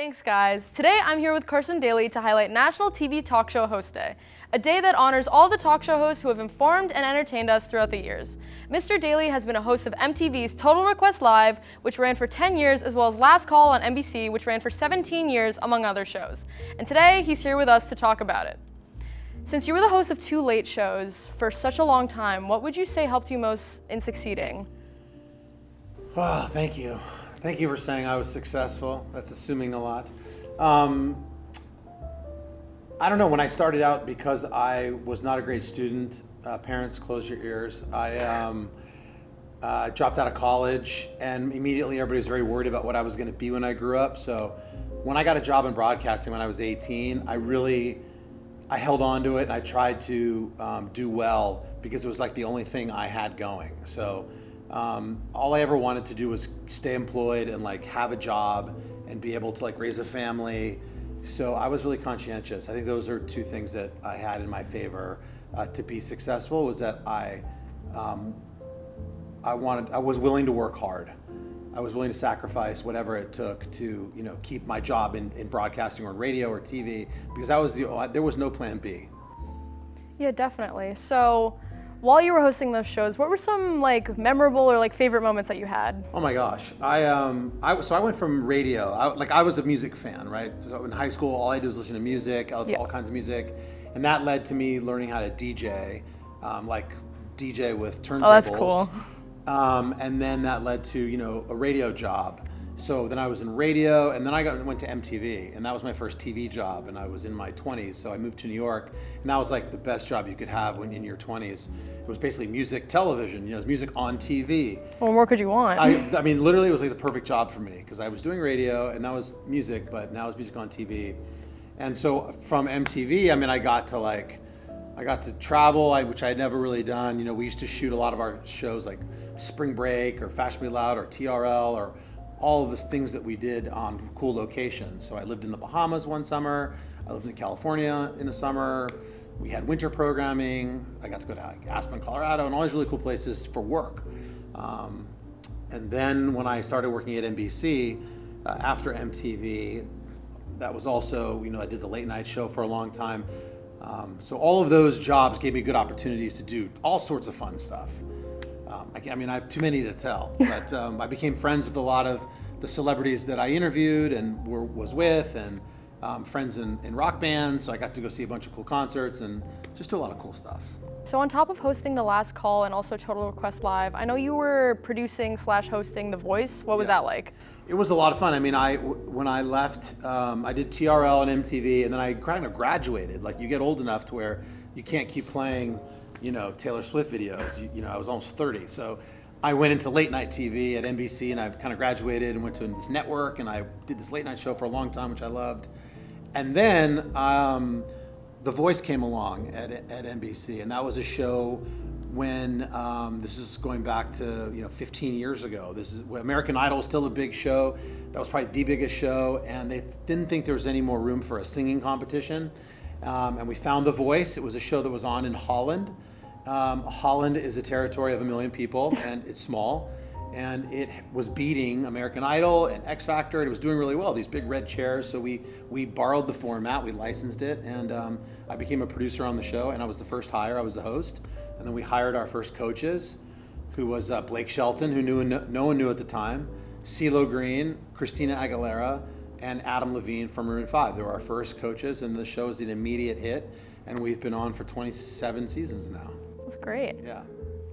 Thanks, guys. Today I'm here with Carson Daly to highlight National TV Talkshow Host Day, a day that honors all the talk show hosts who have informed and entertained us throughout the years. Mr. Daly has been a host of MTV's Total Request Live, which ran for 10 years, as well as Last Call on NBC, which ran for 17 years, among other shows. And today he's here with us to talk about it. Since you were the host of two late shows for such a long time, what would you say helped you most in succeeding? Oh, thank you. Thank you for saying I was successful. That's assuming a lot. I don't know, when I started out, because I was not a great student, parents, close your ears. I dropped out of college, and immediately everybody was very worried about what I was going to be when I grew up. So when I got a job in broadcasting when I was 18, I held on to it, and I tried to do well because it was like the only thing I had going. So all I ever wanted to do was stay employed and like have a job and be able to like raise a family. So I was really conscientious. I think those are two things that I had in my favor to be successful, was that I was willing to work hard. I was willing to sacrifice whatever it took to, keep my job in broadcasting or radio or TV, because there was no plan B. Yeah, definitely. So while you were hosting those shows, what were some like memorable or like favorite moments that you had? Oh my gosh, I went from radio. I was a music fan, right? So in high school, all I did was listen to music, all kinds of music, and that led to me learning how to DJ, like DJ with turntables. Oh, that's cool. And then that led to a radio job. So then I was in radio, and then I went to MTV, and that was my first TV job, and I was in my 20s. So I moved to New York, and that was like the best job you could have when in your 20s. It was basically music television, it was music on TV. What more could you want? I mean, literally, it was like the perfect job for me, because I was doing radio, and that was music, but now it's music on TV. And so from MTV, I got to travel, which I had never really done. We used to shoot a lot of our shows like Spring Break or Fashionably Loud or TRL or all of the things that we did on cool locations. So I lived in the Bahamas one summer. I lived in California in the summer. We had winter programming. I got to go to Aspen, Colorado, and all these really cool places for work. And then when I started working at NBC, after MTV, that was also, I did the late night show for a long time. So all of those jobs gave me good opportunities to do all sorts of fun stuff. I have too many to tell, but I became friends with a lot of the celebrities that I interviewed and was with, and friends in rock bands. So I got to go see a bunch of cool concerts and just do a lot of cool stuff. So on top of hosting The Last Call and also Total Request Live, I know you were producing/hosting The Voice. What was that like? It was a lot of fun. When I left, I did TRL and MTV, and then I kind of graduated. Like, you get old enough to where you can't keep playing, Taylor Swift videos. I was almost 30, so I went into late night TV at NBC, and I kind of graduated and went to this network, and I did this late night show for a long time, which I loved. And then The Voice came along at NBC, and that was a show when this is going back to 15 years ago. This is when American Idol was still a big show. That was probably the biggest show, and they didn't think there was any more room for a singing competition. And we found The Voice. It was a show that was on in Holland. Holland is a territory of 1 million people, and it's small. And it was beating American Idol and X Factor, and it was doing really well, these big red chairs. So we borrowed the format, we licensed it, and I became a producer on the show, and I was the first hire. I was the host. And then we hired our first coaches, who was Blake Shelton, who no one knew at the time, CeeLo Green, Christina Aguilera, and Adam Levine from Maroon 5. They were our first coaches, and the show is an immediate hit, and we've been on for 27 seasons now. That's great. Yeah.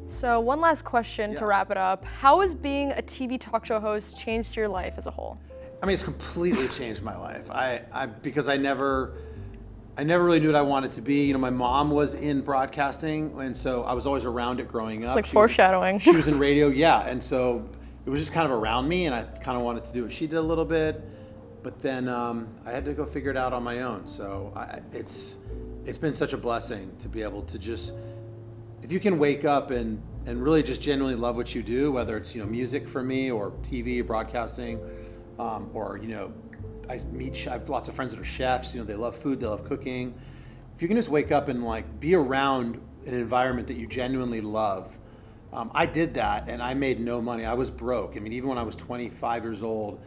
So one last question to wrap it up. How has being a TV talk show host changed your life as a whole? It's completely changed my life. Because I never really knew what I wanted to be. My mom was in broadcasting, and so I was always around it growing up. It's like foreshadowing. She was in radio, yeah, and so it was just kind of around me, and I kind of wanted to do what she did a little bit, but then I had to go figure it out on my own. So it's been such a blessing to be able to just, if you can wake up and really just genuinely love what you do, whether it's music for me or TV, broadcasting, or I have lots of friends that are chefs. They love food, they love cooking. If you can just wake up and like be around an environment that you genuinely love. I did that, and I made no money. I was broke. Even when I was 25 years old,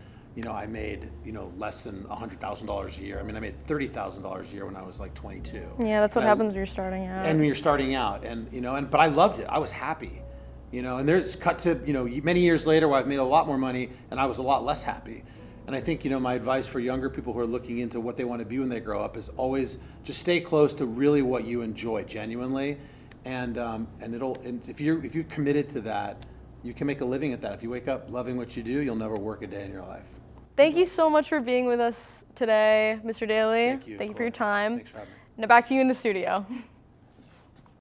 I made, less than $100,000 a year. I mean, I made $30,000 a year when I was like 22. Yeah, that's what happens when you're starting out. And when you're starting out, but I loved it. I was happy, and there's cut to, many years later where I've made a lot more money and I was a lot less happy. And I think, my advice for younger people who are looking into what they want to be when they grow up is always just stay close to really what you enjoy genuinely. And if you're committed to that, you can make a living at that. If you wake up loving what you do, you'll never work a day in your life. Thank you so much for being with us today, Mr. Daly. Thank you for your time. Thanks for having me. Now back to you in the studio.